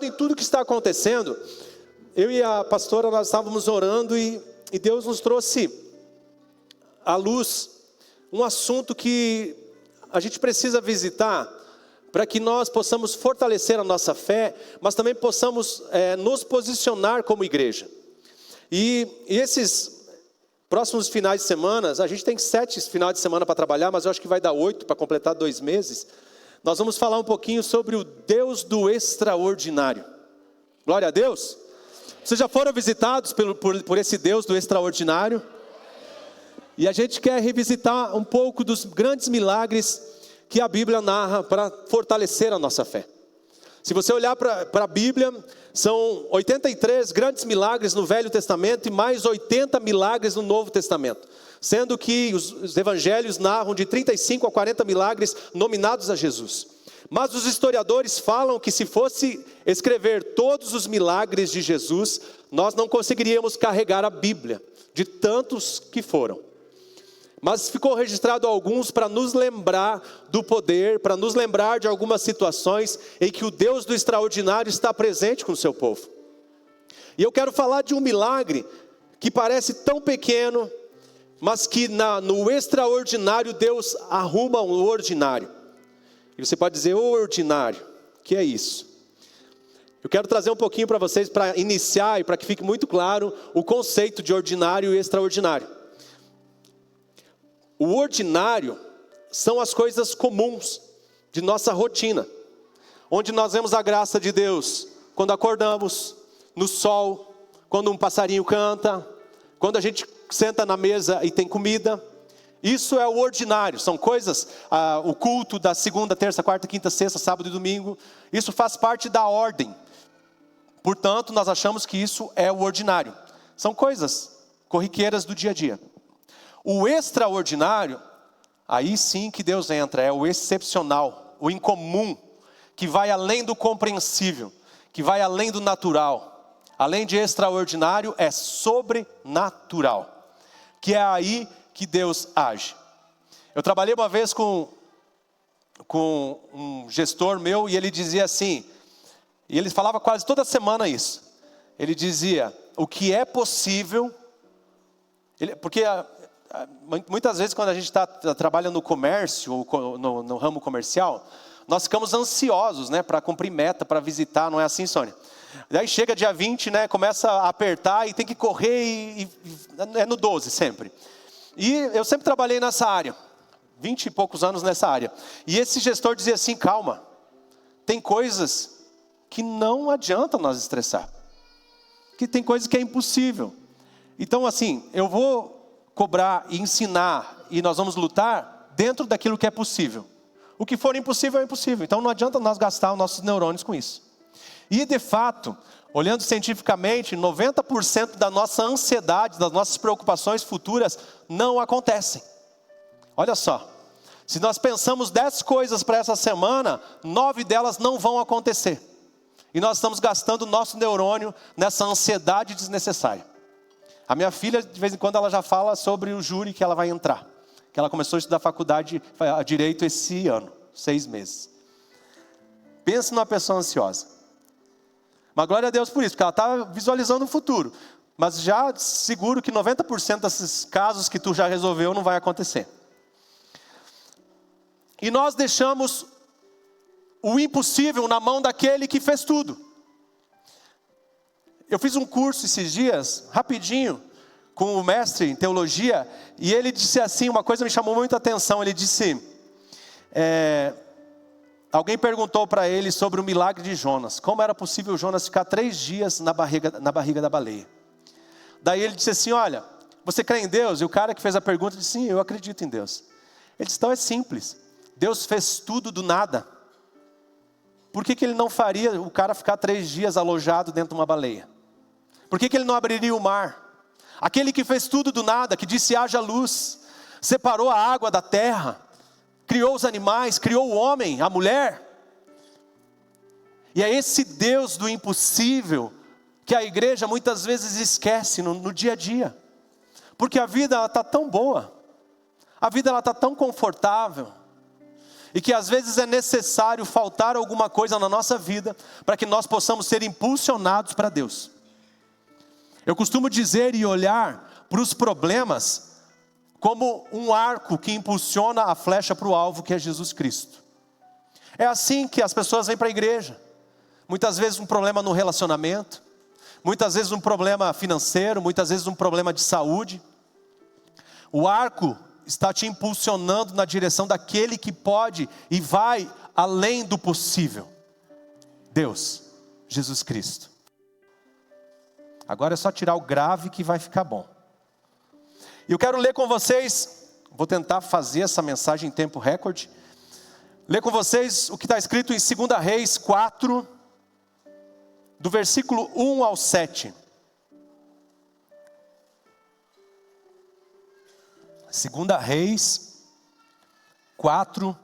em tudo que está acontecendo, eu e a pastora, nós estávamos orando e Deus nos trouxe à luz um assunto que a gente precisa visitar para que nós possamos fortalecer a nossa fé, mas também possamos nos posicionar como igreja. E esses próximos finais de semana, a gente tem 7 finais de semana para trabalhar, mas eu acho que vai dar 8 para completar 2 meses. Nós vamos falar um pouquinho sobre o Deus do extraordinário. Glória a Deus. Vocês já foram visitados por esse Deus do extraordinário? E a gente quer revisitar um pouco dos grandes milagres que a Bíblia narra para fortalecer a nossa fé. Se você olhar para a Bíblia, são 83 grandes milagres no Velho Testamento e mais 80 milagres no Novo Testamento. Sendo que os evangelhos narram de 35 a 40 milagres nominados a Jesus. Mas os historiadores falam que se fosse escrever todos os milagres de Jesus, nós não conseguiríamos carregar a Bíblia, de tantos que foram. Mas ficou registrado alguns para nos lembrar do poder, para nos lembrar de algumas situações em que o Deus do extraordinário está presente com o seu povo. E eu quero falar de um milagre que parece tão pequeno, mas que no extraordinário Deus arruma um ordinário. E você pode dizer, o ordinário, que é isso? Eu quero trazer um pouquinho para vocês, para iniciar e para que fique muito claro o conceito de ordinário e extraordinário. O ordinário são as coisas comuns de nossa rotina, onde nós vemos a graça de Deus quando acordamos, no sol, quando um passarinho canta, quando a gente senta na mesa e tem comida. Isso é o ordinário, são coisas, o culto da segunda, terça, quarta, quinta, sexta, sábado e domingo, isso faz parte da ordem. Portanto, nós achamos que isso é o ordinário. São coisas corriqueiras do dia a dia. O extraordinário, aí sim que Deus entra, é o excepcional, o incomum, que vai além do compreensível, que vai além do natural. Além de extraordinário, é sobrenatural, que é aí que Deus age. Eu trabalhei uma vez com um gestor meu e ele dizia assim, e ele falava quase toda semana isso. Ele dizia, o que é possível, porque muitas vezes quando a gente trabalha no comércio, ou no ramo comercial, nós ficamos ansiosos, né, para cumprir meta, para visitar, não é assim, Sônia? Daí chega dia 20, né, começa a apertar e tem que correr e é no 12 sempre. E eu sempre trabalhei nessa área, 20 e poucos anos nessa área. E esse gestor dizia assim, calma, tem coisas que não adianta nós estressar. Que tem coisas que é impossível. Então assim, eu vou cobrar e ensinar e nós vamos lutar dentro daquilo que é possível. O que for impossível é impossível. Então não adianta nós gastar os nossos neurônios com isso. E de fato, olhando cientificamente, 90% da nossa ansiedade, das nossas preocupações futuras não acontecem. Olha só, se nós pensamos 10 coisas para essa semana, 9 delas não vão acontecer. E nós estamos gastando o nosso neurônio nessa ansiedade desnecessária. A minha filha, de vez em quando, ela já fala sobre o júri que ela vai entrar. Que ela começou a estudar faculdade de Direito esse ano, 6 meses. Pense numa pessoa ansiosa. Mas glória a Deus por isso, porque ela está visualizando o futuro. Mas já seguro que 90% desses casos que tu já resolveu não vai acontecer. E nós deixamos o impossível na mão daquele que fez tudo. Eu fiz um curso esses dias, rapidinho, com o mestre em teologia, e ele disse assim, uma coisa me chamou muito a atenção, ele disse, alguém perguntou para ele sobre o milagre de Jonas, como era possível Jonas ficar 3 dias na barriga da baleia. Daí ele disse assim, olha, você crê em Deus? E o cara que fez a pergunta disse, sim, eu acredito em Deus. Ele disse, então é simples, Deus fez tudo do nada. Por que ele não faria o cara ficar 3 dias alojado dentro de uma baleia? Por que ele não abriria o mar? Aquele que fez tudo do nada, que disse haja luz, separou a água da terra, criou os animais, criou o homem, a mulher. E é esse Deus do impossível que a igreja muitas vezes esquece no dia a dia. Porque a vida está tão boa, a vida está tão confortável. e que às vezes é necessário faltar alguma coisa na nossa vida para que nós possamos ser impulsionados para Deus. Eu costumo dizer e olhar para os problemas como um arco que impulsiona a flecha para o alvo, que é Jesus Cristo. É assim que as pessoas vêm para a igreja. Muitas vezes um problema no relacionamento, muitas vezes um problema financeiro, muitas vezes um problema de saúde. O arco está te impulsionando na direção daquele que pode e vai além do possível. Deus, Jesus Cristo. Agora é só tirar o grave que vai ficar bom. E eu quero ler com vocês, vou tentar fazer essa mensagem em tempo recorde. Ler com vocês o que está escrito em 2 Reis 4, do versículo 1 ao 7. 2 Reis 4,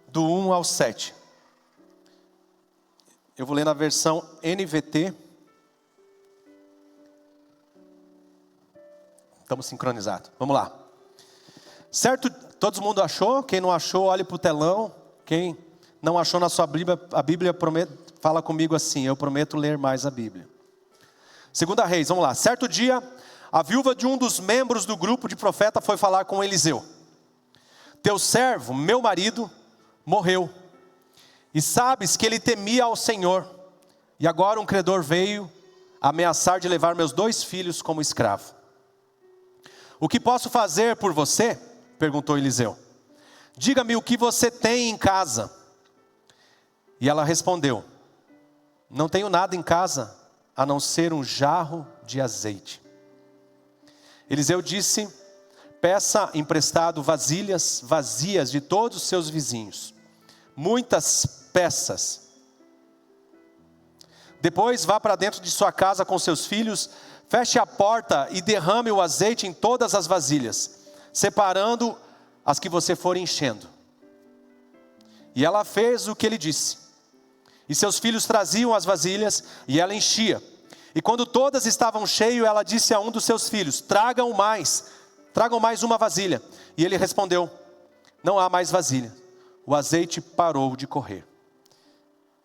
do 1 ao 7. Eu vou ler na versão NVT. Estamos sincronizados. Vamos lá. Certo, todo mundo achou? Quem não achou, olhe para o telão. Quem não achou na sua Bíblia, a Bíblia fala comigo assim: eu prometo ler mais a Bíblia. 2 Reis, vamos lá. Certo dia, a viúva de um dos membros do grupo de profeta foi falar com Eliseu. Teu servo, meu marido, morreu. E sabes que ele temia ao Senhor. E agora um credor veio ameaçar de levar meus 2 filhos como escravo. O que posso fazer por você? Perguntou Eliseu. Diga-me o que você tem em casa. E ela respondeu: não tenho nada em casa, a não ser um jarro de azeite. Eliseu disse: peça emprestado vasilhas vazias de todos os seus vizinhos, muitas peças. Depois vá para dentro de sua casa com seus filhos, feche a porta e derrame o azeite em todas as vasilhas, separando as que você for enchendo. E ela fez o que ele disse. E seus filhos traziam as vasilhas e ela enchia. E quando todas estavam cheias, ela disse a um dos seus filhos: tragam mais uma vasilha. E ele respondeu: não há mais vasilha. O azeite parou de correr.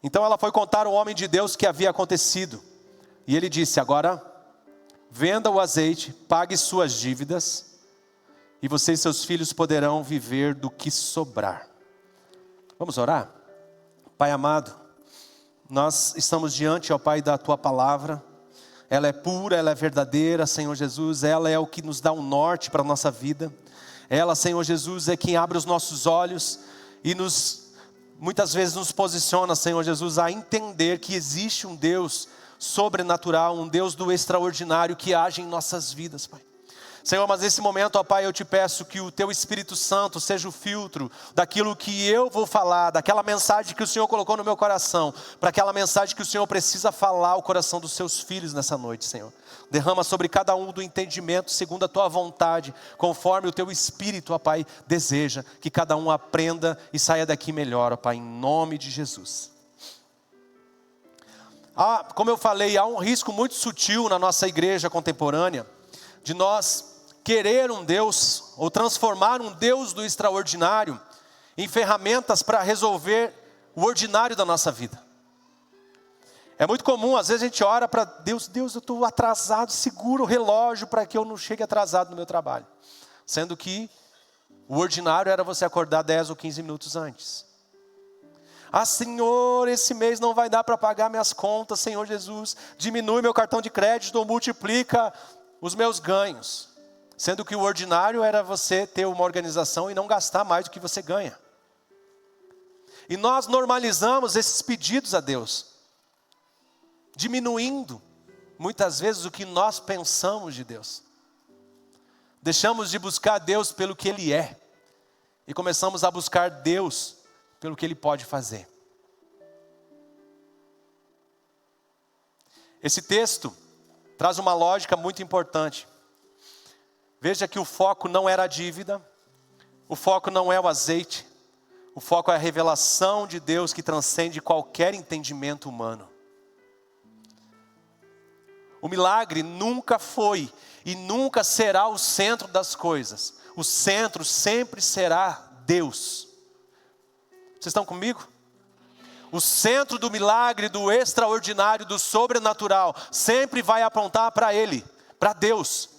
Então ela foi contar ao homem de Deus o que havia acontecido. E ele disse: agora venda o azeite, pague suas dívidas, e você e seus filhos poderão viver do que sobrar. Vamos orar? Pai amado, nós estamos diante, ó Pai, da Tua palavra. Ela é pura, ela é verdadeira, Senhor Jesus. Ela é o que nos dá um norte para a nossa vida. Ela, Senhor Jesus, é quem abre os nossos olhos e muitas vezes nos posiciona, Senhor Jesus, a entender que existe um Deus sobrenatural, um Deus do extraordinário que age em nossas vidas, Pai. Senhor, mas nesse momento, ó Pai, eu te peço que o Teu Espírito Santo seja o filtro daquilo que eu vou falar, daquela mensagem que o Senhor colocou no meu coração, para aquela mensagem que o Senhor precisa falar ao coração dos Seus filhos nessa noite, Senhor. Derrama sobre cada um do entendimento, segundo a Tua vontade, conforme o Teu Espírito, ó Pai, deseja, que cada um aprenda e saia daqui melhor, ó Pai, em nome de Jesus. Como eu falei, há um risco muito sutil na nossa igreja contemporânea, de nós querer um Deus, ou transformar um Deus do extraordinário em ferramentas para resolver o ordinário da nossa vida. É muito comum, às vezes a gente ora para Deus: Deus, eu estou atrasado, segura o relógio para que eu não chegue atrasado no meu trabalho. Sendo que o ordinário era você acordar 10 ou 15 minutos antes. Senhor, esse mês não vai dar para pagar minhas contas, Senhor Jesus, diminui meu cartão de crédito ou multiplica os meus ganhos. Sendo que o ordinário era você ter uma organização e não gastar mais do que você ganha. E nós normalizamos esses pedidos a Deus, diminuindo muitas vezes o que nós pensamos de Deus. Deixamos de buscar Deus pelo que Ele é, e começamos a buscar Deus pelo que Ele pode fazer. Esse texto traz uma lógica muito importante. Veja que o foco não era a dívida, o foco não é o azeite, o foco é a revelação de Deus que transcende qualquer entendimento humano. O milagre nunca foi e nunca será o centro das coisas. O centro sempre será Deus. Vocês estão comigo? O centro do milagre, do extraordinário, do sobrenatural, sempre vai apontar para Ele, para Deus.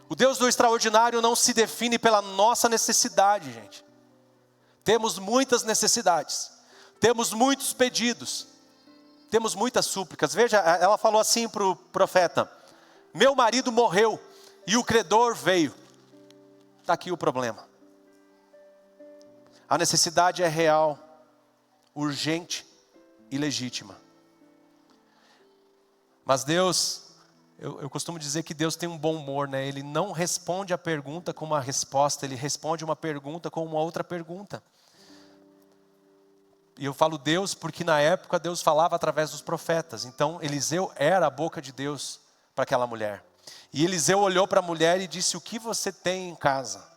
O Deus do extraordinário não se define pela nossa necessidade, gente. Temos muitas necessidades, temos muitos pedidos, temos muitas súplicas. Veja, ela falou assim para o profeta: meu marido morreu e o credor veio. Está aqui o problema. A necessidade é real, urgente e legítima. Mas Deus, eu costumo dizer que Deus tem um bom humor, né? Ele não responde a pergunta com uma resposta, Ele responde uma pergunta com uma outra pergunta. E eu falo Deus porque na época Deus falava através dos profetas. Então Eliseu era a boca de Deus para aquela mulher. E Eliseu olhou para a mulher e disse: o que você tem em casa?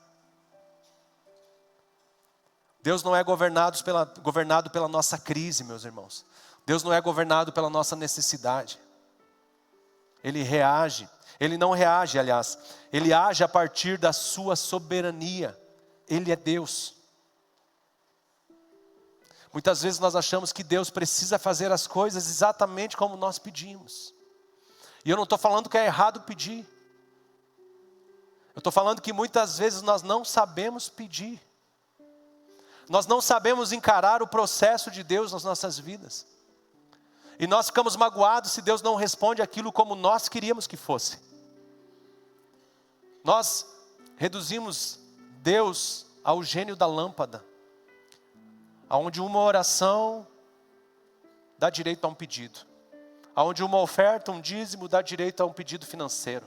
Deus não é governado pela nossa crise, meus irmãos. Deus não é governado pela nossa necessidade. Ele reage. Ele não reage, aliás. Ele age a partir da sua soberania. Ele é Deus. Muitas vezes nós achamos que Deus precisa fazer as coisas exatamente como nós pedimos. E eu não estou falando que é errado pedir. Eu estou falando que muitas vezes nós não sabemos pedir. Nós não sabemos encarar o processo de Deus nas nossas vidas. E nós ficamos magoados se Deus não responde aquilo como nós queríamos que fosse. Nós reduzimos Deus ao gênio da lâmpada, onde uma oração dá direito a um pedido, onde uma oferta, um dízimo dá direito a um pedido financeiro.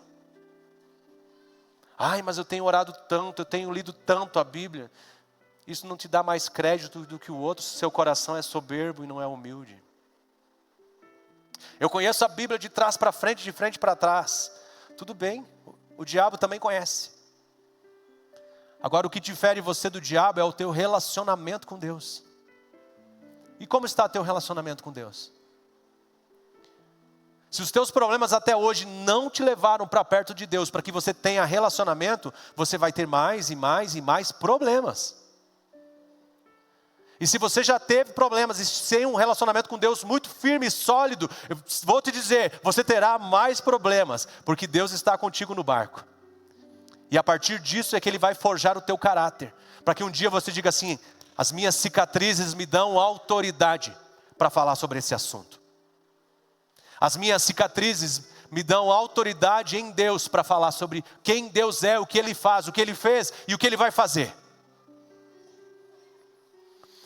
Ai, mas eu tenho orado tanto, eu tenho lido tanto a Bíblia. Isso não te dá mais crédito do que o outro se seu coração é soberbo e não é humilde. Eu conheço a Bíblia de trás para frente, de frente para trás. Tudo bem, o diabo também conhece. Agora o que difere você do diabo é o teu relacionamento com Deus. E como está teu relacionamento com Deus? Se os teus problemas até hoje não te levaram para perto de Deus, para que você tenha relacionamento, você vai ter mais e mais e mais problemas. E se você já teve problemas e sem um relacionamento com Deus muito firme e sólido, eu vou te dizer, você terá mais problemas, porque Deus está contigo no barco. E a partir disso é que Ele vai forjar o teu caráter, para que um dia você diga assim: as minhas cicatrizes me dão autoridade para falar sobre esse assunto. As minhas cicatrizes me dão autoridade em Deus para falar sobre quem Deus é, o que Ele faz, o que Ele fez e o que Ele vai fazer.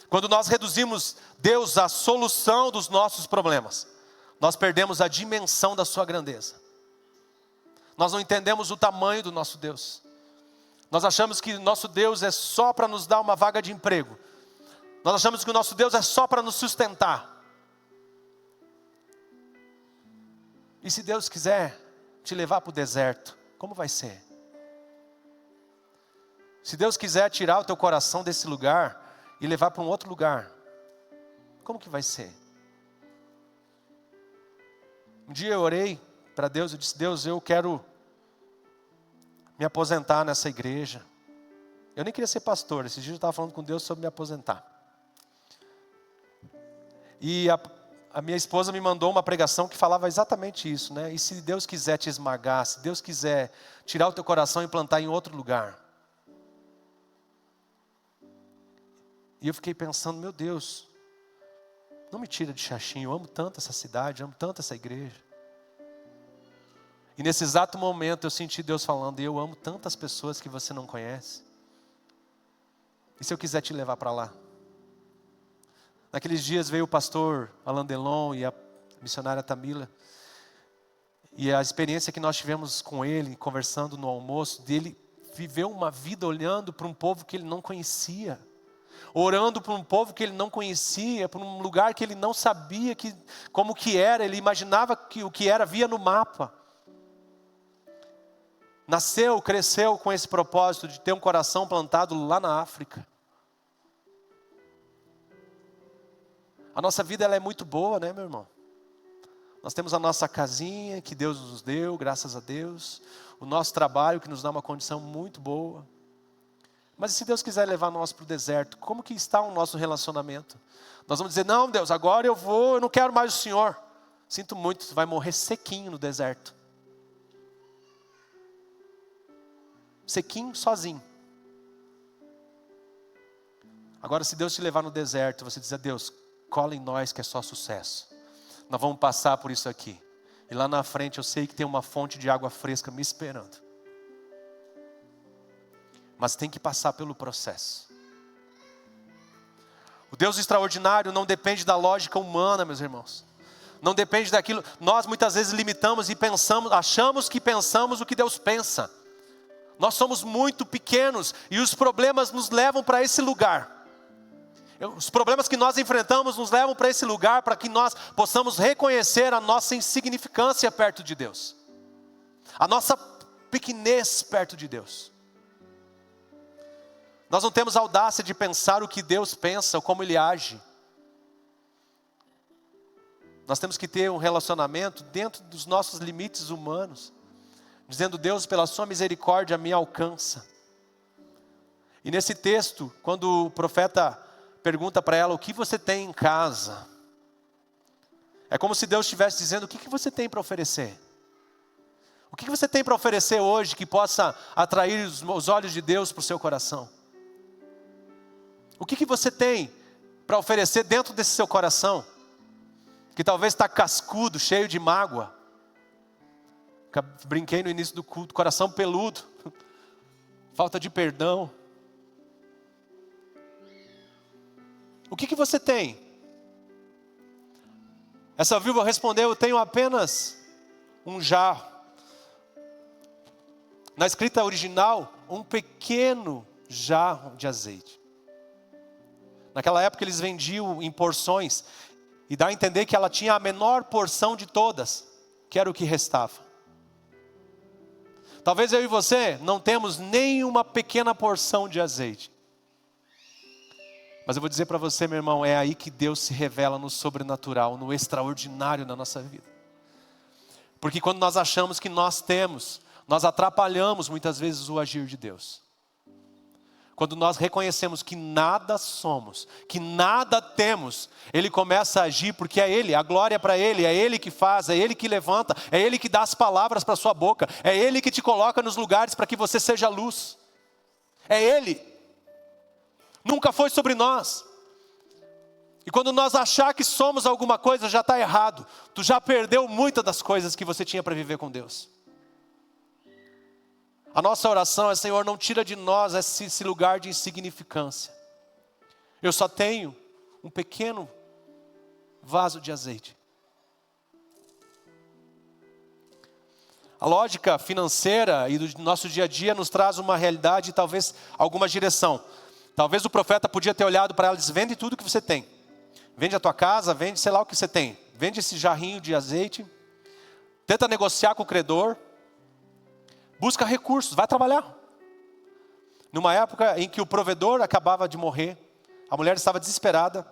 Quando nós reduzimos Deus à solução dos nossos problemas, nós perdemos a dimensão da sua grandeza. Nós não entendemos o tamanho do nosso Deus. Nós achamos que nosso Deus é só para nos dar uma vaga de emprego. Nós achamos que o nosso Deus é só para nos sustentar. E se Deus quiser te levar para o deserto, como vai ser? Se Deus quiser tirar o teu coração desse lugar e levar para um outro lugar, como que vai ser? Um dia eu orei para Deus, eu disse: Deus, eu quero me aposentar nessa igreja. Eu nem queria ser pastor, esses dias eu estava falando com Deus sobre me aposentar. E a minha esposa me mandou uma pregação que falava exatamente isso, né? E se Deus quiser te esmagar, se Deus quiser tirar o teu coração e plantar em outro lugar? E eu fiquei pensando: meu Deus, não me tira de Xaxim, eu amo tanto essa cidade, eu amo tanto essa igreja. E nesse exato momento eu senti Deus falando: eu amo tantas pessoas que você não conhece. E se eu quiser te levar para lá? Naqueles dias veio o pastor Alain Delon e a missionária Tamila. E a experiência que nós tivemos com ele, conversando no almoço, dele viveu uma vida olhando para um povo que ele não conhecia. Orando por um povo que ele não conhecia, por um lugar que ele não sabia como que era, ele imaginava que o que era via no mapa. Nasceu, cresceu com esse propósito de ter um coração plantado lá na África. A nossa vida ela é muito boa, né, meu irmão? Nós temos a nossa casinha que Deus nos deu, graças a Deus. O nosso trabalho que nos dá uma condição muito boa. Mas e se Deus quiser levar nós para o deserto, como que está o nosso relacionamento? Nós vamos dizer, não Deus, agora eu não quero mais o Senhor. Sinto muito, você vai morrer sequinho no deserto. Sequinho, sozinho. Agora se Deus te levar no deserto, você diz a Deus, cola em nós que é só sucesso. Nós vamos passar por isso aqui. E lá na frente eu sei que tem uma fonte de água fresca me esperando. Mas tem que passar pelo processo. O Deus extraordinário não depende da lógica humana, meus irmãos. Não depende daquilo. Nós muitas vezes limitamos e pensamos, achamos que pensamos o que Deus pensa. Nós somos muito pequenos e os problemas nos levam para esse lugar. Os problemas que nós enfrentamos nos levam para esse lugar para que nós possamos reconhecer a nossa insignificância perto de Deus. A nossa pequenez perto de Deus. Nós não temos audácia de pensar o que Deus pensa ou como Ele age. Nós temos que ter um relacionamento dentro dos nossos limites humanos. Dizendo, Deus, pela sua misericórdia me alcança. E nesse texto, quando o profeta pergunta para ela, o que você tem em casa? É como se Deus estivesse dizendo, o que você tem para oferecer? O que você tem para oferecer hoje que possa atrair os olhos de Deus para o seu coração? O que você tem para oferecer dentro desse seu coração? Que talvez está cascudo, cheio de mágoa. Brinquei no início do culto, coração peludo. Falta de perdão. O que você tem? Essa viúva respondeu, eu tenho apenas um jarro. Na escrita original, um pequeno jarro de azeite. Naquela época eles vendiam em porções. E dá a entender que ela tinha a menor porção de todas, que era o que restava. Talvez eu e você não temos nem uma pequena porção de azeite. Mas eu vou dizer para você, meu irmão, é aí que Deus se revela no sobrenatural, no extraordinário na nossa vida. Porque quando nós achamos que nós temos, nós atrapalhamos muitas vezes o agir de Deus. Quando nós reconhecemos que nada somos, que nada temos, Ele começa a agir porque é Ele, a glória é para Ele, é Ele que faz, é Ele que levanta, é Ele que dá as palavras para a sua boca, é Ele que te coloca nos lugares para que você seja luz. É Ele. Nunca foi sobre nós. E quando nós achar que somos alguma coisa, já está errado. Tu já perdeu muitas das coisas que você tinha para viver com Deus. A nossa oração é, Senhor, não tira de nós esse lugar de insignificância. Eu só tenho um pequeno vaso de azeite. A lógica financeira e do nosso dia a dia nos traz uma realidade e talvez alguma direção. Talvez o profeta podia ter olhado para ela e disse, vende tudo que você tem. Vende a tua casa, vende sei lá o que você tem. Vende esse jarrinho de azeite. Tenta negociar com o credor. Busca recursos, vai trabalhar. Numa época em que o provedor acabava de morrer, a mulher estava desesperada.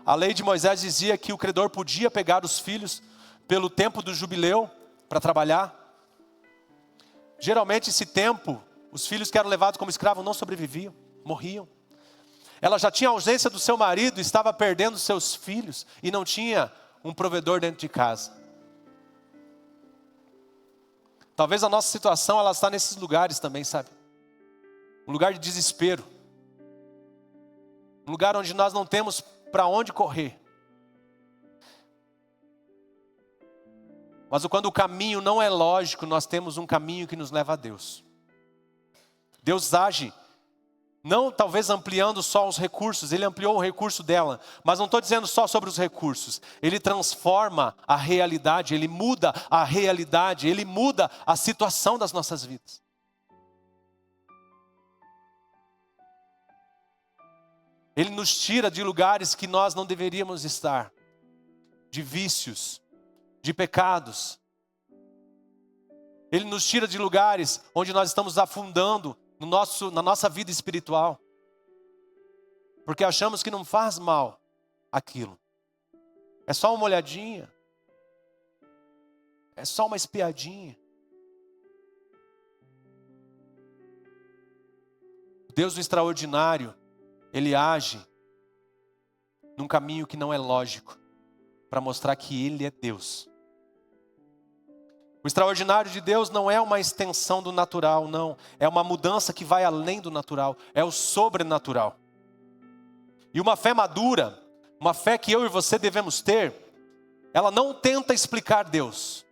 A lei de Moisés dizia que o credor podia pegar os filhos pelo tempo do jubileu para trabalhar. Geralmente esse tempo, os filhos que eram levados como escravos não sobreviviam, morriam. Ela já tinha a ausência do seu marido, estava perdendo seus filhos e não tinha um provedor dentro de casa. Talvez a nossa situação ela está nesses lugares também, sabe? Um lugar de desespero. Um lugar onde nós não temos para onde correr. Mas quando o caminho não é lógico, nós temos um caminho que nos leva a Deus. Deus age, não talvez ampliando só os recursos, Ele ampliou o recurso dela, mas não estou dizendo só sobre os recursos. Ele transforma a realidade, Ele muda a realidade, Ele muda a situação das nossas vidas. Ele nos tira de lugares que nós não deveríamos estar, de vícios, de pecados. Ele nos tira de lugares onde nós estamos afundando na nossa vida espiritual. Porque achamos que não faz mal aquilo. É só uma olhadinha. É só uma espiadinha. O Deus do extraordinário, Ele age num caminho que não é lógico, para mostrar que Ele é Deus. O extraordinário de Deus não é uma extensão do natural, não. É uma mudança que vai além do natural, é o sobrenatural. E uma fé madura, uma fé que eu e você devemos ter, ela não tenta explicar Deus.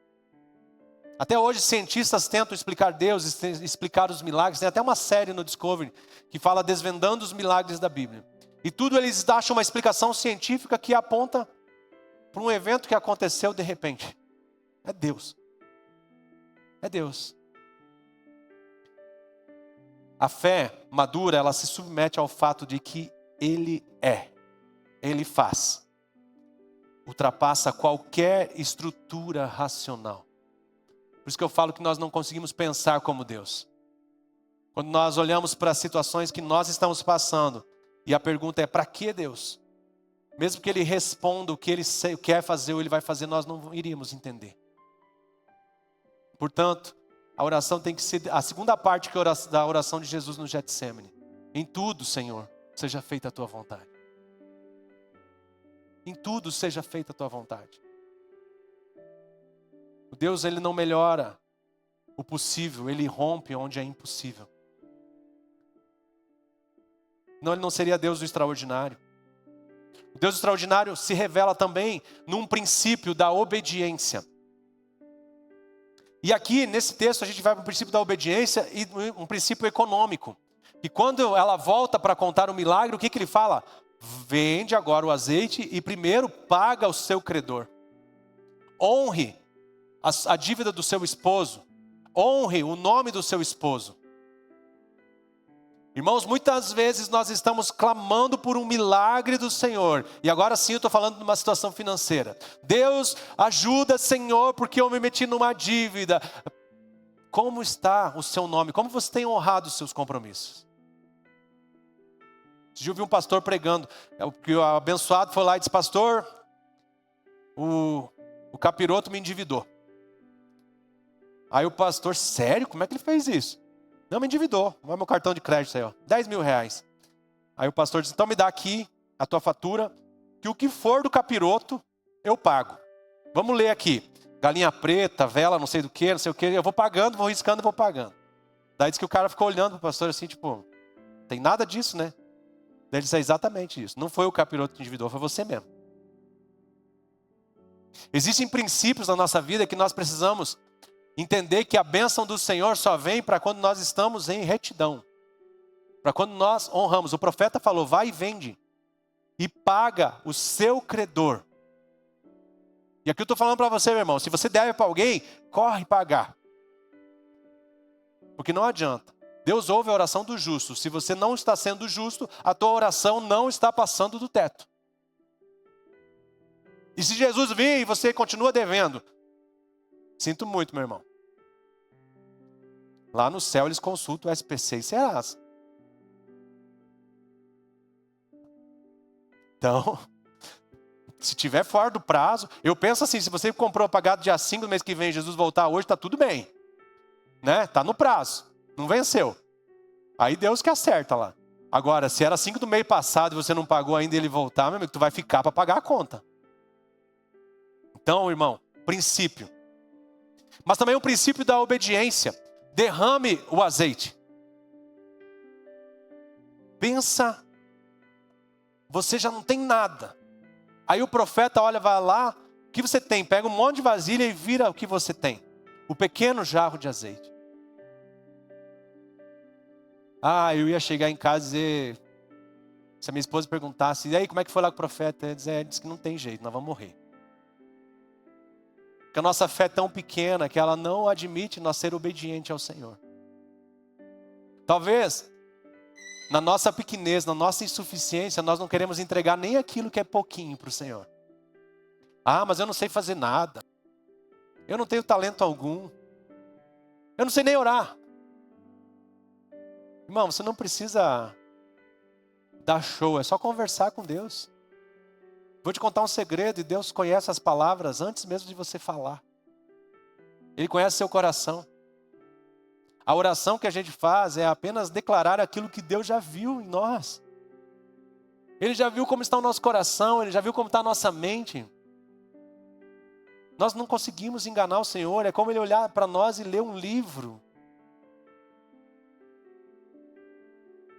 Até hoje cientistas tentam explicar Deus, explicar os milagres. Tem até uma série no Discovery que fala desvendando os milagres da Bíblia. E tudo eles acham uma explicação científica que aponta para um evento que aconteceu de repente. É Deus. É Deus. A fé madura, ela se submete ao fato de que Ele é. Ele faz. Ultrapassa qualquer estrutura racional. Por isso que eu falo que nós não conseguimos pensar como Deus. Quando nós olhamos para as situações que nós estamos passando, e a pergunta é, para que Deus? Mesmo que Ele responda o que Ele quer fazer ou Ele vai fazer, nós não iríamos entender. Portanto, a oração tem que ser a segunda parte da oração de Jesus no Getsêmani. Em tudo, Senhor, seja feita a Tua vontade. Em tudo seja feita a Tua vontade. O Deus, Ele não melhora o possível, Ele rompe onde é impossível. Não, Ele não seria Deus do extraordinário. O Deus extraordinário se revela também num princípio da obediência. E aqui, nesse texto, a gente vai para o princípio da obediência e um princípio econômico. E quando ela volta para contar o milagre, o que Ele fala? Vende agora o azeite e primeiro paga o seu credor. Honre a dívida do seu esposo. Honre o nome do seu esposo. Irmãos, muitas vezes nós estamos clamando por um milagre do Senhor. E agora sim eu estou falando de uma situação financeira. Deus, ajuda, Senhor, porque eu me meti numa dívida. Como está o seu nome? Como você tem honrado os seus compromissos? Eu vi um pastor pregando. O abençoado foi lá e disse, pastor, o capiroto me endividou. Aí o pastor, sério? Como é que ele fez isso? Não, me endividou. Olha meu cartão de crédito aí, ó. 10 mil reais. Aí o pastor disse, então me dá aqui a tua fatura, que o que for do capiroto, eu pago. Vamos ler aqui. Galinha preta, vela, não sei do que, não sei o que. Eu vou pagando, vou riscando, vou pagando. Daí disse que o cara ficou olhando pro pastor assim, tipo, tem nada disso, né? Daí ele disse, é exatamente isso. Não foi o capiroto que endividou, foi você mesmo. Existem princípios na nossa vida que nós precisamos entender que a bênção do Senhor só vem para quando nós estamos em retidão. Para quando nós honramos. O profeta falou, vai e vende. E paga o seu credor. E aqui eu estou falando para você, meu irmão. Se você deve para alguém, corre pagar. Porque não adianta. Deus ouve a oração do justo. Se você não está sendo justo, a tua oração não está passando do teto. E se Jesus vir e você continua devendo, sinto muito, meu irmão. Lá no céu eles consultam o SPC e Serasa. Então, se tiver fora do prazo, eu penso assim, se você comprou pagado dia 5 do mês que vem, Jesus voltar hoje, está tudo bem. Né? Está no prazo, não venceu. Aí Deus que acerta lá. Agora, se era 5 do mês passado e você não pagou ainda e ele voltar, meu amigo, tu vai ficar para pagar a conta. Então, irmão, princípio. Mas também o princípio da obediência. Derrame o azeite. Pensa, você já não tem nada. Aí o profeta olha, vai lá, o que você tem? Pega um monte de vasilha e vira o que você tem. O pequeno jarro de azeite. Eu ia chegar em casa e dizer, se a minha esposa perguntasse, e aí como é que foi lá com o profeta? Eu ia dizer, ele disse que não tem jeito, nós vamos morrer. Porque a nossa fé é tão pequena que ela não admite nós ser obediente ao Senhor. Talvez, na nossa pequenez, na nossa insuficiência, nós não queremos entregar nem aquilo que é pouquinho para o Senhor. Mas eu não sei fazer nada. Eu não tenho talento algum. Eu não sei nem orar. Irmão, você não precisa dar show, é só conversar com Deus. Vou te contar um segredo, e Deus conhece as palavras antes mesmo de você falar. Ele conhece seu coração. A oração que a gente faz é apenas declarar aquilo que Deus já viu em nós. Ele já viu como está o nosso coração, Ele já viu como está a nossa mente. Nós não conseguimos enganar o Senhor, é como Ele olhar para nós e ler um livro.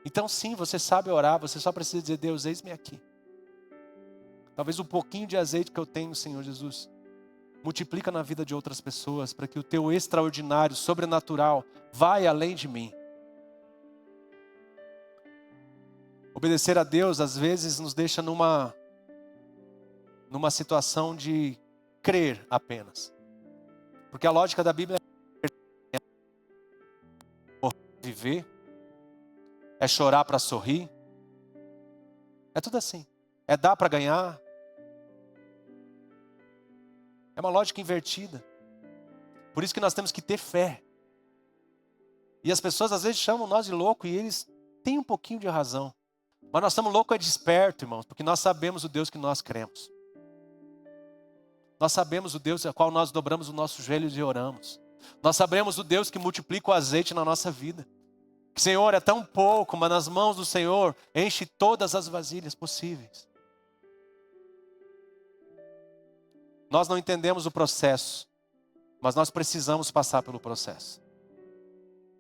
Então sim, você sabe orar, você só precisa dizer: Deus, eis-me aqui. Talvez um pouquinho de azeite que eu tenho, Senhor Jesus, multiplica na vida de outras pessoas, para que o teu extraordinário, sobrenatural, vai além de mim. Obedecer a Deus, às vezes, nos deixa numa situação de crer apenas. Porque a lógica da Bíblia é viver, é chorar para sorrir. É tudo assim. É dar para ganhar. É uma lógica invertida. Por isso que nós temos que ter fé. E as pessoas às vezes chamam nós de louco e eles têm um pouquinho de razão. Mas nós estamos loucos despertos, irmãos, porque nós sabemos o Deus que nós cremos. Nós sabemos o Deus a qual nós dobramos os nossos joelhos e oramos. Nós sabemos o Deus que multiplica o azeite na nossa vida. Que, Senhor, é tão pouco, mas nas mãos do Senhor enche todas as vasilhas possíveis. Nós não entendemos o processo, mas nós precisamos passar pelo processo.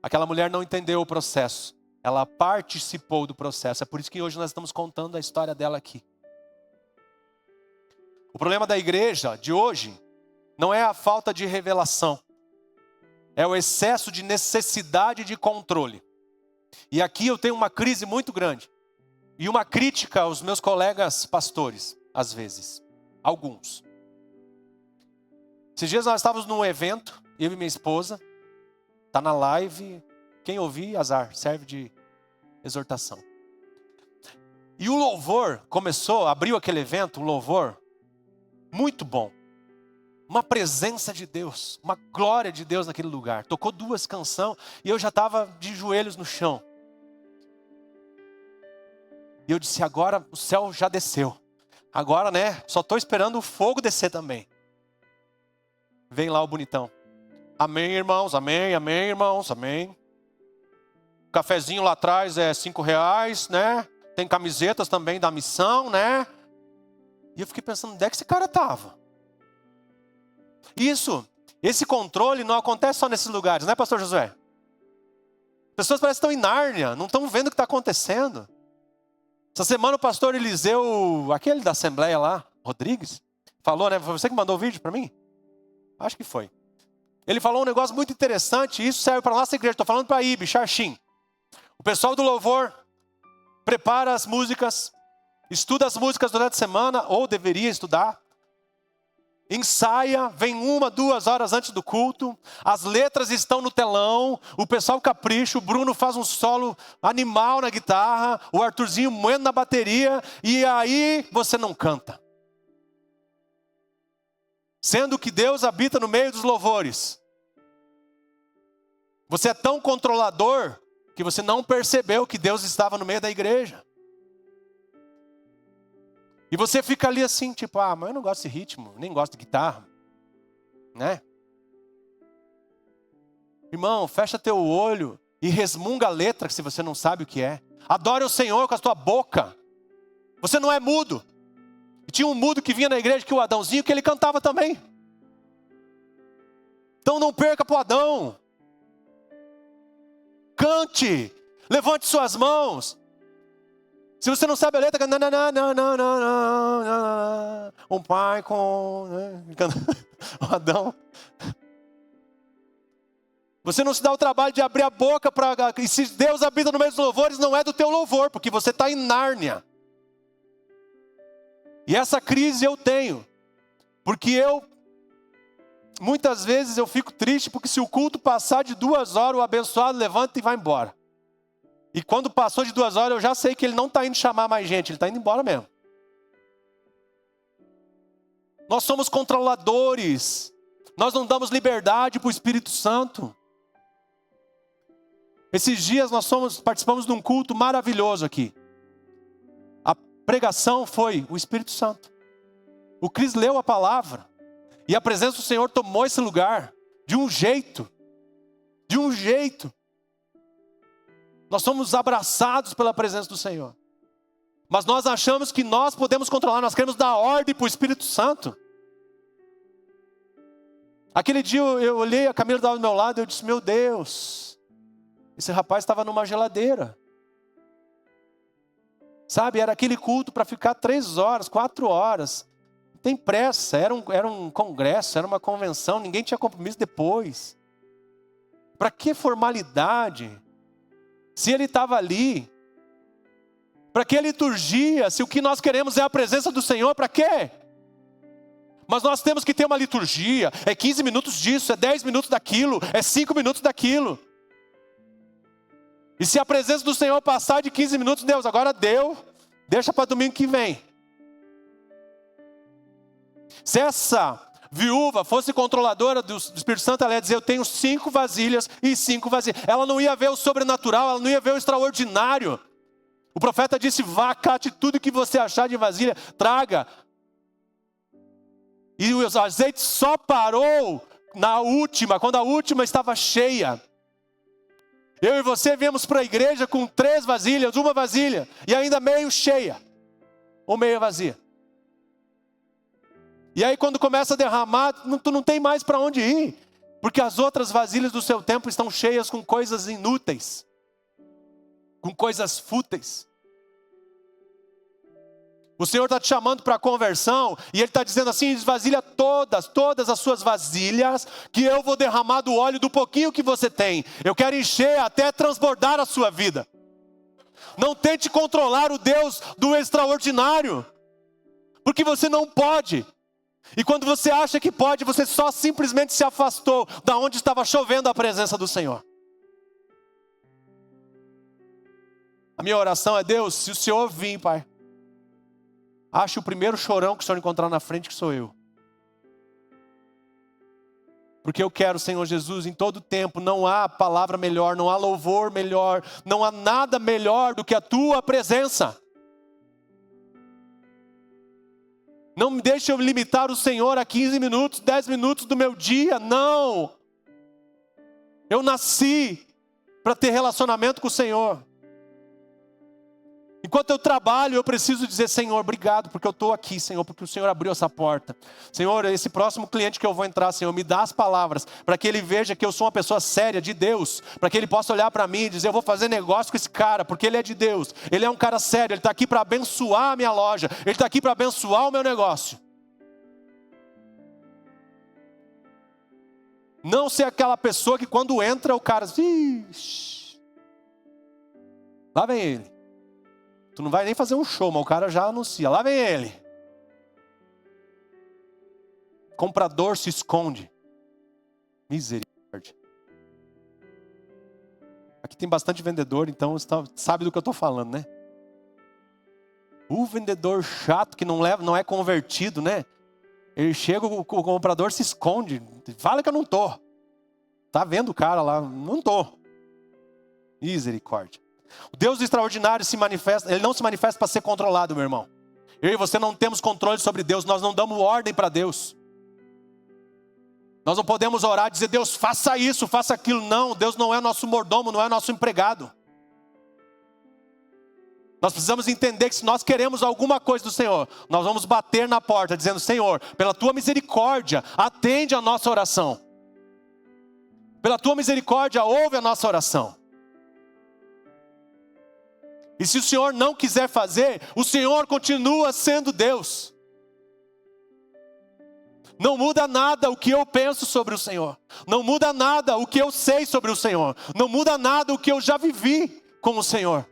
Aquela mulher não entendeu o processo, ela participou do processo. É por isso que hoje nós estamos contando a história dela aqui. O problema da igreja de hoje não é a falta de revelação, é o excesso de necessidade de controle. E aqui eu tenho uma crise muito grande e uma crítica aos meus colegas pastores, às vezes, alguns. Esses dias nós estávamos num evento, eu e minha esposa, está na live, quem ouvir, azar, serve de exortação. E o louvor começou, abriu aquele evento, um louvor muito bom. Uma presença de Deus, uma glória de Deus naquele lugar. Tocou 2 canções e eu já estava de joelhos no chão. E eu disse: agora o céu já desceu. Agora, né, só estou esperando o fogo descer também. Vem lá o bonitão. Amém, irmãos, amém, amém, irmãos, amém. O cafezinho lá atrás é R$5, né? Tem camisetas também da missão, né? E eu fiquei pensando, onde é que esse cara estava? Esse controle não acontece só nesses lugares, né, pastor Josué? As pessoas parecem que estão em Nárnia, não estão vendo o que está acontecendo. Essa semana o pastor Eliseu, aquele da Assembleia lá, Rodrigues, falou, né? Foi você que mandou o vídeo para mim? Acho que foi. Ele falou um negócio muito interessante, e isso serve para a nossa igreja. Estou falando para a IB, Xaxim. O pessoal do louvor prepara as músicas, estuda as músicas durante a semana, ou deveria estudar. Ensaia, vem 1, 2 horas antes do culto. As letras estão no telão, o pessoal capricha, o Bruno faz um solo animal na guitarra, o Arthurzinho moendo na bateria, e aí você não canta. Sendo que Deus habita no meio dos louvores. Você é tão controlador que você não percebeu que Deus estava no meio da igreja. E você fica ali assim, tipo, mas eu não gosto desse ritmo, nem gosto de guitarra, né? Irmão, fecha teu olho e resmunga a letra se você não sabe o que é. Adore o Senhor com a tua boca. Você não é mudo. E tinha um mudo que vinha na igreja, que o Adãozinho, que ele cantava também. Então não perca para o Adão. Cante, levante suas mãos. Se você não sabe a letra, um pai com o Adão. Você não se dá o trabalho de abrir a boca para. E se Deus habita no meio dos louvores, não é do teu louvor, porque você está em Nárnia. E essa crise eu tenho, porque muitas vezes eu fico triste, porque se o culto passar de 2 horas, o abençoado levanta e vai embora. E quando passou de 2 horas, eu já sei que ele não está indo chamar mais gente, ele está indo embora mesmo. Nós somos controladores, nós não damos liberdade para o Espírito Santo. Esses dias nós participamos de um culto maravilhoso aqui. A pregação foi o Espírito Santo. O Cris leu a palavra. E a presença do Senhor tomou esse lugar. De um jeito. Nós somos abraçados pela presença do Senhor. Mas nós achamos que nós podemos controlar, nós queremos dar ordem para o Espírito Santo. Aquele dia eu olhei, a Camila estava do meu lado, eu disse, meu Deus, esse rapaz estava numa geladeira. Sabe, era aquele culto para ficar 3 horas, 4 horas. Não tem pressa, era um congresso, era uma convenção, ninguém tinha compromisso depois. Para que formalidade? Se ele estava ali, para que liturgia? Se o que nós queremos é a presença do Senhor, para quê? Mas nós temos que ter uma liturgia, é 15 minutos disso, é 10 minutos daquilo, é 5 minutos daquilo. E se a presença do Senhor passar de 15 minutos, Deus, agora deu, deixa para domingo que vem. Se essa viúva fosse controladora do Espírito Santo, ela ia dizer, eu tenho 5 vasilhas e 5 vasilhas. Ela não ia ver o sobrenatural, ela não ia ver o extraordinário. O profeta disse, vá, cate tudo que você achar de vasilha, traga. E o azeite só parou na última, quando a última estava cheia. Eu e você viemos para a igreja com 3 vasilhas, 1 vasilha, e ainda meio cheia, ou meio vazia. E aí quando começa a derramar, tu não tem mais para onde ir. Porque as outras vasilhas do seu tempo estão cheias com coisas inúteis. Com coisas fúteis. O Senhor está te chamando para a conversão. E Ele está dizendo assim, esvasilha todas as suas vasilhas. Que eu vou derramar do óleo do pouquinho que você tem. Eu quero encher até transbordar a sua vida. Não tente controlar o Deus do extraordinário. Porque você não pode. E quando você acha que pode, você só simplesmente se afastou da onde estava chovendo a presença do Senhor. A minha oração é, Deus, se o Senhor vir, Pai, ache o primeiro chorão que o Senhor encontrar na frente, que sou eu. Porque eu quero, Senhor Jesus, em todo tempo, não há palavra melhor, não há louvor melhor, não há nada melhor do que a Tua presença. Não me deixe eu limitar o Senhor a 15 minutos, 10 minutos do meu dia, não. Eu nasci para ter relacionamento com o Senhor. Enquanto eu trabalho, eu preciso dizer, Senhor, obrigado, porque eu estou aqui, Senhor, porque o Senhor abriu essa porta. Senhor, esse próximo cliente que eu vou entrar, Senhor, me dá as palavras, para que ele veja que eu sou uma pessoa séria, de Deus, para que ele possa olhar para mim e dizer, eu vou fazer negócio com esse cara, porque ele é de Deus, ele é um cara sério, ele está aqui para abençoar a minha loja, ele está aqui para abençoar o meu negócio. Não ser aquela pessoa que quando entra o cara, ixi, lá vem ele. Tu não vai nem fazer um show, mas o cara já anuncia. Lá vem ele. Comprador se esconde. Misericórdia. Aqui tem bastante vendedor, então você sabe do que eu estou falando, né? O vendedor chato que não é convertido, né? Ele chega, o comprador se esconde. Fala que eu não estou. Tá vendo o cara lá? Não estou. Misericórdia. O Deus extraordinário se manifesta, Ele não se manifesta para ser controlado, meu irmão. Eu e você não temos controle sobre Deus, nós não damos ordem para Deus. Nós não podemos orar e dizer, Deus, faça isso, faça aquilo. Não, Deus não é nosso mordomo, não é nosso empregado. Nós precisamos entender que se nós queremos alguma coisa do Senhor, nós vamos bater na porta dizendo, Senhor, pela Tua misericórdia, atende a nossa oração. Pela Tua misericórdia, ouve a nossa oração. E se o Senhor não quiser fazer, o Senhor continua sendo Deus. Não muda nada o que eu penso sobre o Senhor. Não muda nada o que eu sei sobre o Senhor. Não muda nada o que eu já vivi com o Senhor.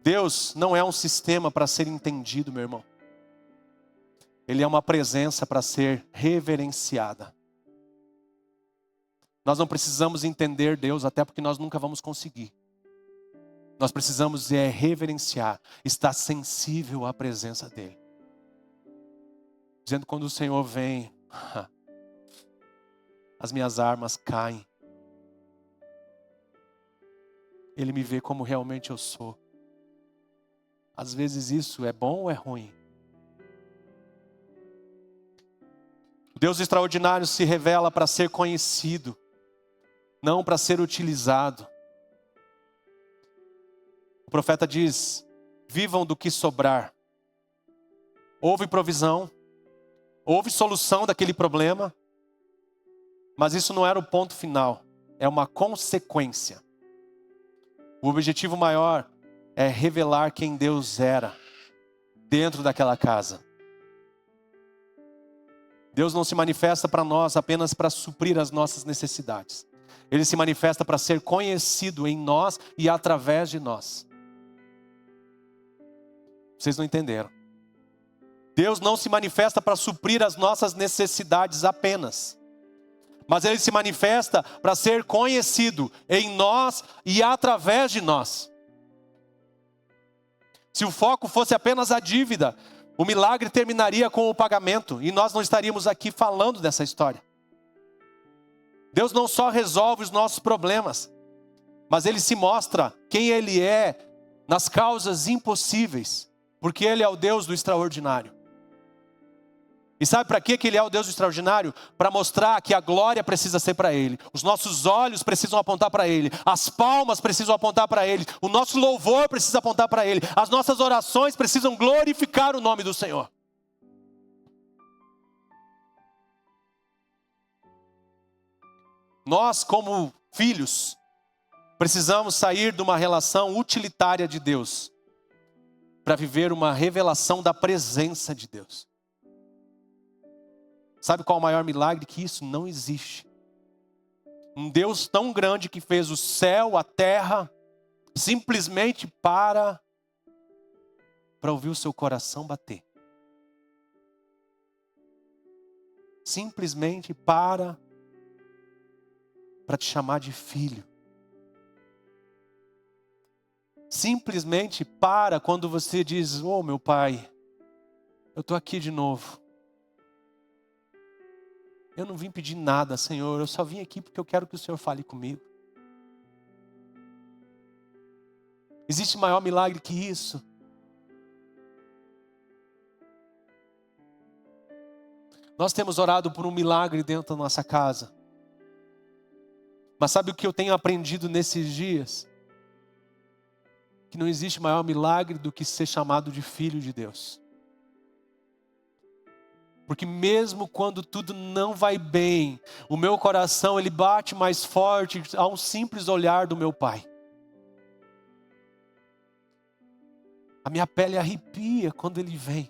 Deus não é um sistema para ser entendido, meu irmão. Ele é uma presença para ser reverenciada. Nós não precisamos entender Deus, até porque nós nunca vamos conseguir. Nós precisamos reverenciar, estar sensível à presença dEle. Dizendo, quando o Senhor vem, as minhas armas caem. Ele me vê como realmente eu sou. Às vezes isso é bom ou é ruim? O Deus extraordinário se revela para ser conhecido, não para ser utilizado. O profeta diz: vivam do que sobrar. Houve provisão, houve solução daquele problema, mas isso não era o ponto final, é uma consequência. O objetivo maior é revelar quem Deus era dentro daquela casa. Deus não se manifesta para nós apenas para suprir as nossas necessidades. Ele se manifesta para ser conhecido em nós e através de nós. Vocês não entenderam. Deus não se manifesta para suprir as nossas necessidades apenas. Mas Ele se manifesta para ser conhecido em nós e através de nós. Se o foco fosse apenas a dívida, o milagre terminaria com o pagamento e nós não estaríamos aqui falando dessa história. Deus não só resolve os nossos problemas, mas Ele se mostra quem Ele é nas causas impossíveis, porque Ele é o Deus do extraordinário. E sabe para que Ele é o Deus do extraordinário? Para mostrar que a glória precisa ser para Ele. Os nossos olhos precisam apontar para Ele. As palmas precisam apontar para Ele. O nosso louvor precisa apontar para Ele. As nossas orações precisam glorificar o nome do Senhor. Nós, como filhos, precisamos sair de uma relação utilitária de Deus para viver uma revelação da presença de Deus. Sabe qual é o maior milagre? Que isso não existe. Um Deus tão grande que fez o céu, a terra, simplesmente para ouvir o seu coração bater. Simplesmente para te chamar de filho. Simplesmente para quando você diz: oh meu pai, eu estou aqui de novo. Eu não vim pedir nada, Senhor, eu só vim aqui porque eu quero que o Senhor fale comigo. Existe maior milagre que isso? Nós temos orado por um milagre dentro da nossa casa. Mas sabe o que eu tenho aprendido nesses dias? Que não existe maior milagre do que ser chamado de filho de Deus. Porque mesmo quando tudo não vai bem, o meu coração ele bate mais forte a um simples olhar do meu pai. A minha pele arrepia quando ele vem.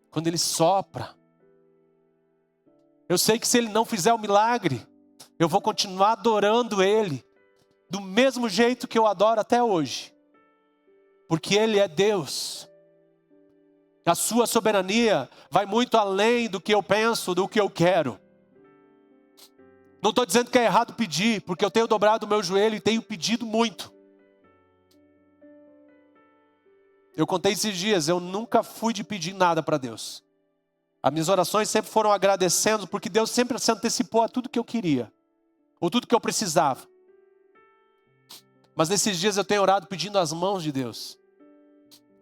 Quando ele sopra. Eu sei que se ele não fizer o milagre, eu vou continuar adorando ele do mesmo jeito que eu adoro até hoje. Porque ele é Deus. A sua soberania vai muito além do que eu penso, do que eu quero. Não estou dizendo que é errado pedir, porque eu tenho dobrado o meu joelho e tenho pedido muito. Eu contei esses dias, eu nunca fui de pedir nada para Deus. As minhas orações sempre foram agradecendo, porque Deus sempre se antecipou a tudo que eu queria, ou tudo que eu precisava. Mas nesses dias eu tenho orado pedindo as mãos de Deus.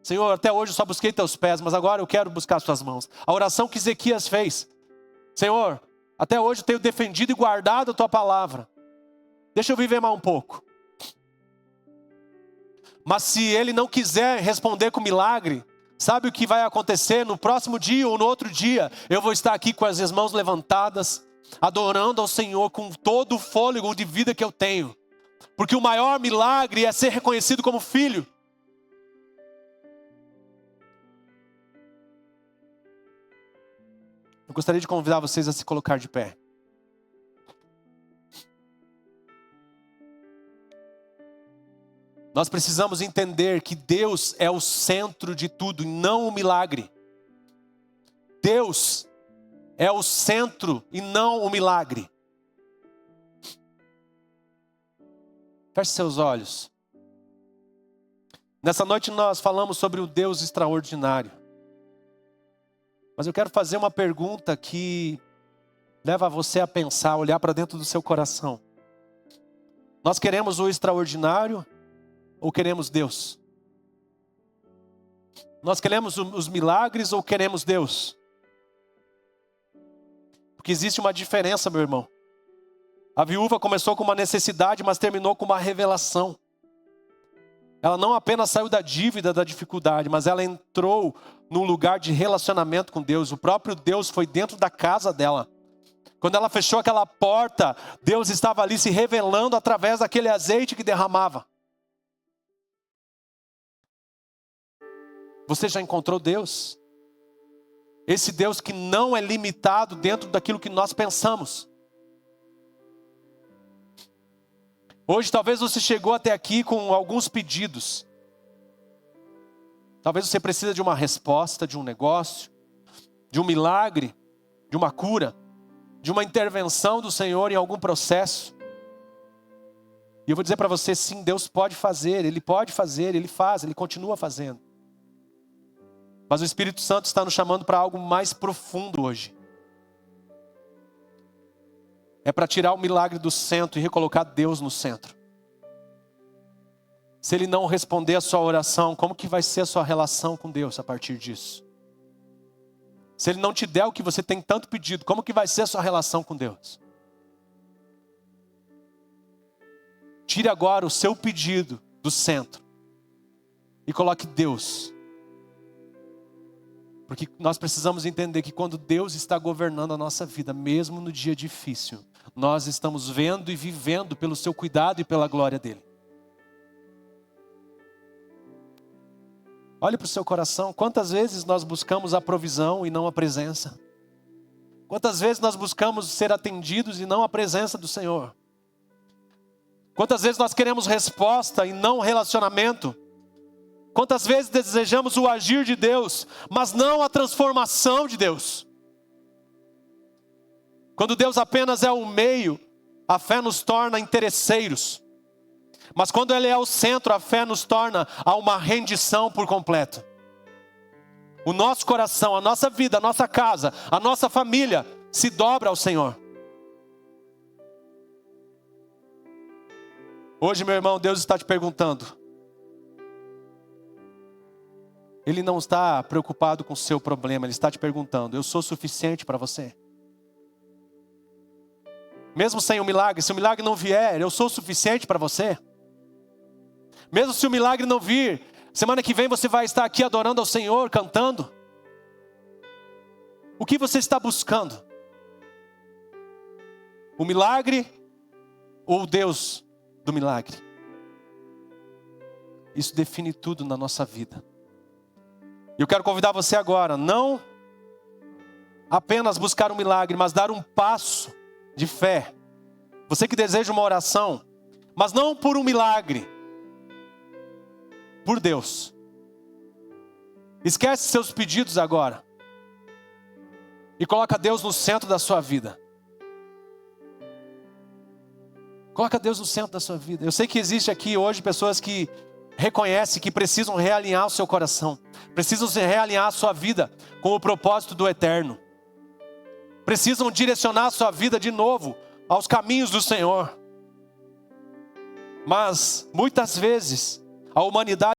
Senhor, até hoje eu só busquei teus pés, mas agora eu quero buscar as tuas mãos. A oração que Ezequias fez. Senhor, até hoje eu tenho defendido e guardado a tua palavra. Deixa eu viver mais um pouco. Mas se ele não quiser responder com milagre, sabe o que vai acontecer no próximo dia ou no outro dia? Eu vou estar aqui com as minhas mãos levantadas, adorando ao Senhor com todo o fôlego de vida que eu tenho. Porque o maior milagre é ser reconhecido como filho. Eu gostaria de convidar vocês a se colocar de pé. Nós precisamos entender que Deus é o centro de tudo e não o milagre. Deus é o centro e não o milagre. Feche seus olhos. Nessa noite nós falamos sobre o Deus extraordinário. Mas eu quero fazer uma pergunta que leva você a pensar, olhar para dentro do seu coração. Nós queremos o extraordinário ou queremos Deus? Nós queremos os milagres ou queremos Deus? Porque existe uma diferença, meu irmão. A viúva começou com uma necessidade, mas terminou com uma revelação. Ela não apenas saiu da dívida, da dificuldade, mas ela entrou num lugar de relacionamento com Deus. O próprio Deus foi dentro da casa dela. Quando ela fechou aquela porta, Deus estava ali se revelando através daquele azeite que derramava. Você já encontrou Deus? Esse Deus que não é limitado dentro daquilo que nós pensamos. Hoje talvez você chegou até aqui com alguns pedidos. Talvez você precise de uma resposta, de um negócio, de um milagre, de uma cura, de uma intervenção do Senhor em algum processo. E eu vou dizer para você, sim, Deus pode fazer, Ele pode fazer, Ele faz, Ele continua fazendo. Mas o Espírito Santo está nos chamando para algo mais profundo hoje. É para tirar o milagre do centro e recolocar Deus no centro. Se Ele não responder a sua oração, como que vai ser a sua relação com Deus a partir disso? Se Ele não te der o que você tem tanto pedido, como que vai ser a sua relação com Deus? Tire agora o seu pedido do centro e coloque Deus. Porque nós precisamos entender que quando Deus está governando a nossa vida, mesmo no dia difícil, nós estamos vendo e vivendo pelo seu cuidado e pela glória dEle. Olhe para o seu coração, quantas vezes nós buscamos a provisão e não a presença? Quantas vezes nós buscamos ser atendidos e não a presença do Senhor? Quantas vezes nós queremos resposta e não relacionamento? Quantas vezes desejamos o agir de Deus, mas não a transformação de Deus? Quando Deus apenas é o meio, a fé nos torna interesseiros. Mas quando Ele é o centro, a fé nos torna a uma rendição por completo. O nosso coração, a nossa vida, a nossa casa, a nossa família se dobra ao Senhor. Hoje, meu irmão, Deus está te perguntando. Ele não está preocupado com o seu problema, Ele está te perguntando, eu sou suficiente para você? Mesmo sem o milagre, se o milagre não vier, eu sou suficiente para você? Mesmo se o milagre não vir, semana que vem você vai estar aqui adorando ao Senhor, cantando. O que você está buscando? O milagre ou o Deus do milagre? Isso define tudo na nossa vida. Eu quero convidar você agora, não apenas buscar um milagre, mas dar um passo de fé. Você que deseja uma oração, mas não por um milagre, por Deus. Esquece seus pedidos agora e coloca Deus no centro da sua vida. Coloca Deus no centro da sua vida. Eu sei que existe aqui hoje pessoas que reconhecem que precisam realinhar o seu coração, precisam se realinhar a sua vida com o propósito do eterno, precisam direcionar a sua vida de novo aos caminhos do Senhor. Mas muitas vezes a humanidade